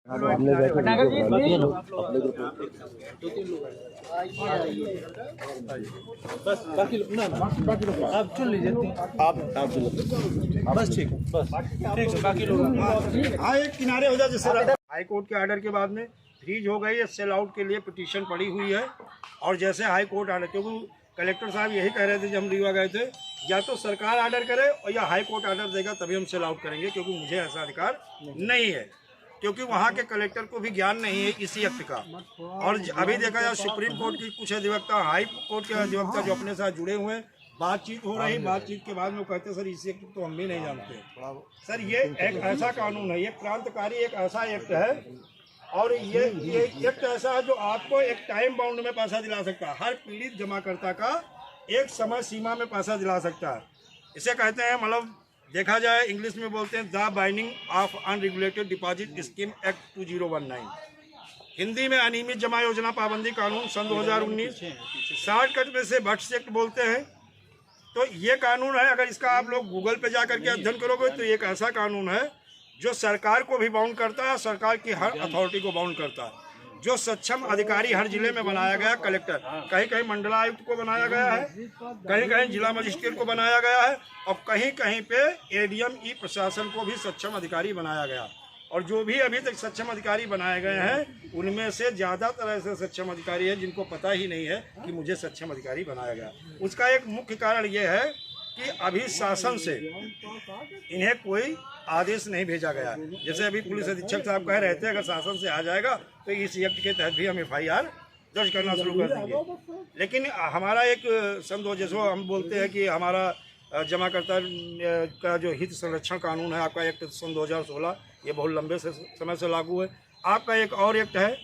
बस बाकी लोग ना बाकी लोग आप चुन लीजिए आप चुन बस ठीक है बाकी लोग हाँ एक किनारे हो जाए। जैसे हाई कोर्ट के ऑर्डर के बाद में फ्रीज हो गई है, सेल आउट के लिए पिटीशन पड़ी हुई है। और जैसे हाई कोर्ट ऑर्डर, क्योंकि कलेक्टर साहब यही कह रहे थे जब हम रीवा गए थे, या तो सरकार ऑर्डर करे और या हाई कोर्ट ऑर्डर देगा तभी हम सेल आउट करेंगे, क्योंकि मुझे ऐसा अधिकार नहीं है, क्योंकि वहाँ के कलेक्टर को भी ज्ञान नहीं है इसी एक्ट का। और अभी देखा जाए सुप्रीम कोर्ट की कुछ अधिवक्ता, हाई कोर्ट के अधिवक्ता जो अपने साथ जुड़े हुए हैं, बातचीत हो रही, बातचीत के बाद में वो कहते सर इसी एक्ट तो हम भी नहीं जानते। सर ये एक ऐसा कानून है, ये क्रांतिकारी एक ऐसा एक्ट है, और ये एक्ट ऐसा है जो आपको एक टाइम बाउंड में पैसा दिला सकता है। हर पीड़ित जमाकर्ता का एक समय सीमा में पैसा दिला सकता है। इसे कहते हैं, मतलब देखा जाए इंग्लिश में बोलते हैं the binding of unregulated deposit scheme act 2019। Hindi में अनियमित जमा योजना पाबंदी कानून सन 2019, शॉर्टकट में से भट्ट एक्ट बोलते हैं। तो ये कानून है, अगर इसका आप लोग गूगल पे जा करके अध्ययन करोगे तो एक ऐसा कानून है जो सरकार को भी बाउंड करता है, सरकार की हर अथॉरिटी को बाउंड करता है। जो सक्षम अधिकारी हर जिले में बनाया गया, कलेक्टर, कहीं कहीं मंडलायुक्त को बनाया गया है, कहीं कहीं जिला मजिस्ट्रेट को बनाया गया है, और कहीं कहीं पे एडीएम ई प्रशासन को भी सक्षम अधिकारी बनाया गया। और जो भी अभी तक सक्षम अधिकारी बनाए गए हैं उनमें से ज़्यादातर ऐसे सक्षम अधिकारी हैं जिनको पता ही नहीं है कि मुझे सक्षम अधिकारी बनाया गया। उसका एक मुख्य कारण ये है कि अभी शासन से इन्हें कोई आदेश नहीं भेजा गया। जैसे अभी पुलिस अधीक्षक साहब कह रहे थे अगर शासन से आ जाएगा तो इस एक्ट के तहत भी हम FIR दर्ज करना शुरू कर देंगे। लेकिन हमारा एक संदो, जैसे हम बोलते हैं कि हमारा जमाकर्ता का जो हित संरक्षण कानून है आपका एक्ट सन 2016, ये बहुत लंबे समय से लागू है। आपका एक और एक्ट है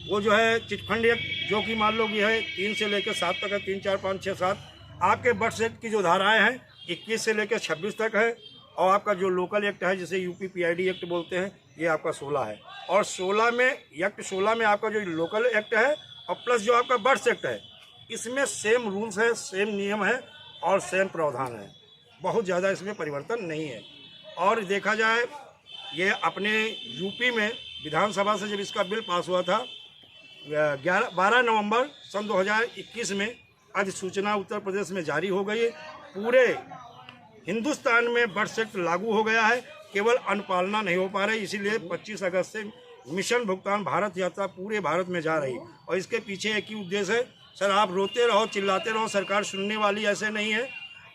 वो जो है चिटफंड एक्ट, जो कि मान लो कि है 3 से लेकर 7 तक है, 3, 4, 5, 6, 7। आपके बर्थ एक्ट की जो धाराएं हैं 21 से लेकर 26 तक है। और आपका जो लोकल एक्ट है जिसे यूपी PID एक्ट बोलते हैं, ये आपका 16 है। और 16 में आपका जो लोकल एक्ट है और प्लस जो आपका बर्थ एक्ट है, इसमें सेम रूल्स है, सेम नियम है और सेम प्रावधान है। बहुत ज़्यादा इसमें परिवर्तन नहीं है। और देखा जाए ये अपने यूपी में विधानसभा से जब इसका बिल पास हुआ था 12 नवंबर सन 2021 में अधिसूचना उत्तर प्रदेश में जारी हो गई है। पूरे हिंदुस्तान में बर्थ एक्ट लागू हो गया है, केवल अनुपालना नहीं हो पा रही। इसीलिए 25 अगस्त से मिशन भुगतान भारत यात्रा पूरे भारत में जा रही। और इसके पीछे एक ही उद्देश्य है, सर आप रोते रहो चिल्लाते रहो, सरकार सुनने वाली ऐसे नहीं है।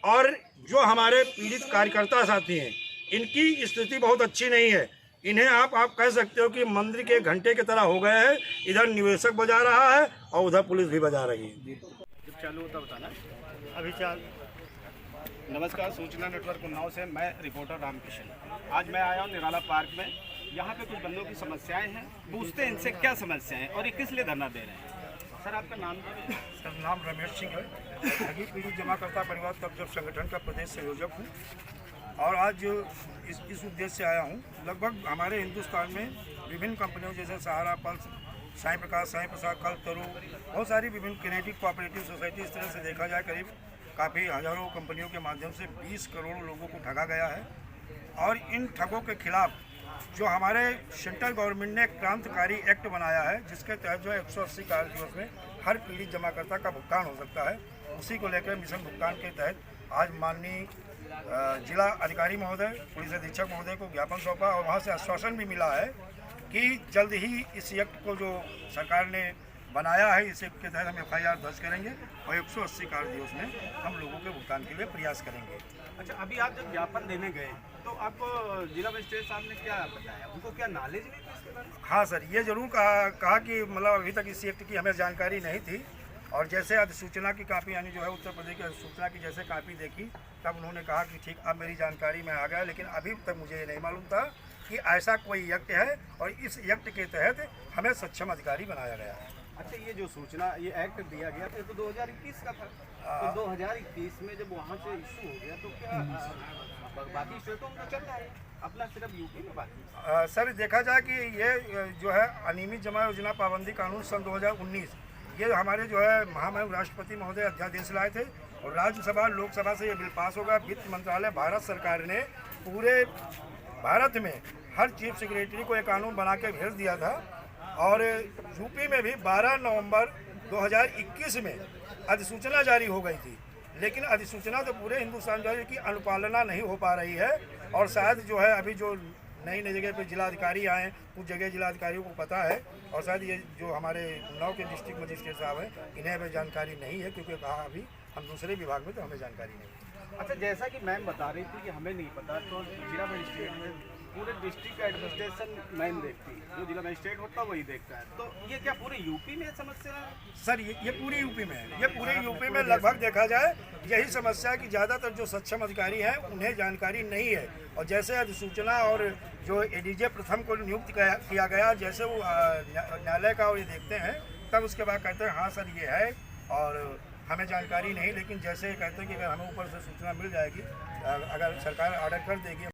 और जो हमारे पीड़ित कार्यकर्ता साथी हैं इनकी स्थिति बहुत अच्छी नहीं है। इन्हें आप कह सकते हो कि मंदिर के घंटे की तरह हो गए हैं। इधर निवेशक बजा रहा है और उधर पुलिस भी बजा रही है। चालू होता बताना अभी चाल। नमस्कार, सूचना नेटवर्क उन्नाव से मैं रिपोर्टर रामकिशन। आज मैं आया हूँ निराला पार्क में। यहाँ पे कुछ बंदों की समस्याएं हैं, पूछते हैं इनसे क्या समस्याएं हैं और ये किस लिए धरना दे रहे हैं। सर आपका नाम? सर नाम रमेश सिंह है, ठगी पीड़ित जमाकर्ता परिवार तब संगठन का प्रदेश संयोजक हूँ। और आज इस उद्देश्य से आया हूँ। लगभग हमारे हिंदुस्तान में विभिन्न कंपनियों जैसे सहारा, पल्स, साईं प्रसाद, कल्पतरु, बहुत सारी विभिन्न क्रिएटिव कोऑपरेटिव सोसाइटी, इस तरह से देखा जाए करीब काफ़ी हज़ारों कंपनियों के माध्यम से 20 करोड़ लोगों को ठगा गया है। और इन ठगों के खिलाफ जो हमारे सेंट्रल गवर्नमेंट ने क्रांतिकारी एक्ट बनाया है, जिसके तहत जो 180 कार्य दिवस में हर पीड़ित जमाकर्ता का भुगतान हो सकता है, उसी को लेकर मिशन भुगतान के तहत आज माननीय जिला अधिकारी महोदय, पुलिस अधीक्षक महोदय को ज्ञापन सौंपा। और वहाँ से आश्वासन भी मिला है कि जल्द ही इस एक्ट को जो सरकार ने बनाया है इस एक्ट के तहत हम FIR दर्ज करेंगे और 180 कार्य दिवस में हम लोगों के भुगतान के लिए प्रयास करेंगे। अच्छा, अभी आप जब ज्ञापन देने गए तो आपको जिला मजिस्ट्रेट साहब ने क्या बताया, उनको क्या नॉलेज नहीं थी इसके बारे में? हाँ सर, ये जरूर कहा कि मतलब अभी तक इस एक्ट की हमें जानकारी नहीं थी। और जैसे अधिसूचना की कापी यानी जो है उत्तर प्रदेश की अधिसूचना की जैसे कापी देखी तब उन्होंने कहा कि ठीक अब मेरी जानकारी में आ गया। लेकिन अभी तक मुझे ये नहीं मालूम था कि ऐसा कोई एक्ट है और इस एक्ट के तहत हमें सक्षम अधिकारी बनाया गया है। अच्छा, ये जो सूचना, ये एक्ट दिया गया था तो 2021 का था। तो 2021 में जब वहाँ से इशू हो गया तो क्या बाकी स्टेटों में चल रहा है, अपना सिर्फ यूपी में बाकी? सर देखा जाए कि ये जो है अनियमित जमा योजना पाबंदी कानून सन 2019, ये हमारे जो है महामहिम राष्ट्रपति महोदय अध्यादेश लाए थे और राज्यसभा लोकसभा से ये बिल पास होगा। वित्त मंत्रालय भारत सरकार ने पूरे भारत में हर चीफ सेक्रेटरी को एक कानून बना के भेज दिया था। और यूपी में भी 12 नवंबर 2021 में अधिसूचना जारी हो गई थी, लेकिन अधिसूचना तो पूरे हिंदुस्तान जो है कि अनुपालना नहीं हो पा रही है। और शायद जो है अभी जो नई नई जगह पे जिलाधिकारी आए, कुछ जगह जिलाधिकारियों को पता है, और शायद ये जो हमारे उन्नाव के डिस्ट्रिक्ट मजिस्ट्रेट साहब हैं, इन्हें अभी जानकारी नहीं है, क्योंकि कहा अभी हम दूसरे विभाग में, तो हमें जानकारी नहीं है। अच्छा, जैसा कि मैम बता रही थी कि हमें नहीं पता, तो जिला मजिस्ट्रेट में पूरे डिस्ट्रिक्ट का एडमिनिस्ट्रेशन मैम देखती है, जो जिला मजिस्ट्रेट होता है वही देखता है। तो ये क्या पूरे यूपी में समस्या है? सर ये पूरी यूपी में है, ये पूरे यूपी में लगभग देखा जाए यही समस्या है कि ज़्यादातर जो सक्षम अधिकारी हैं उन्हें जानकारी नहीं है। और जैसे अधिसूचना और जो एडीजे प्रथम को नियुक्त किया गया, जैसे वो न्यायालय का वो ये देखते हैं, तब उसके बाद कहते हैं हाँ सर ये है और हमें जानकारी नहीं। लेकिन जैसे कहते हैं कि अगर हमें ऊपर से सूचना मिल जाएगी, अगर सरकार ऑर्डर कर देगी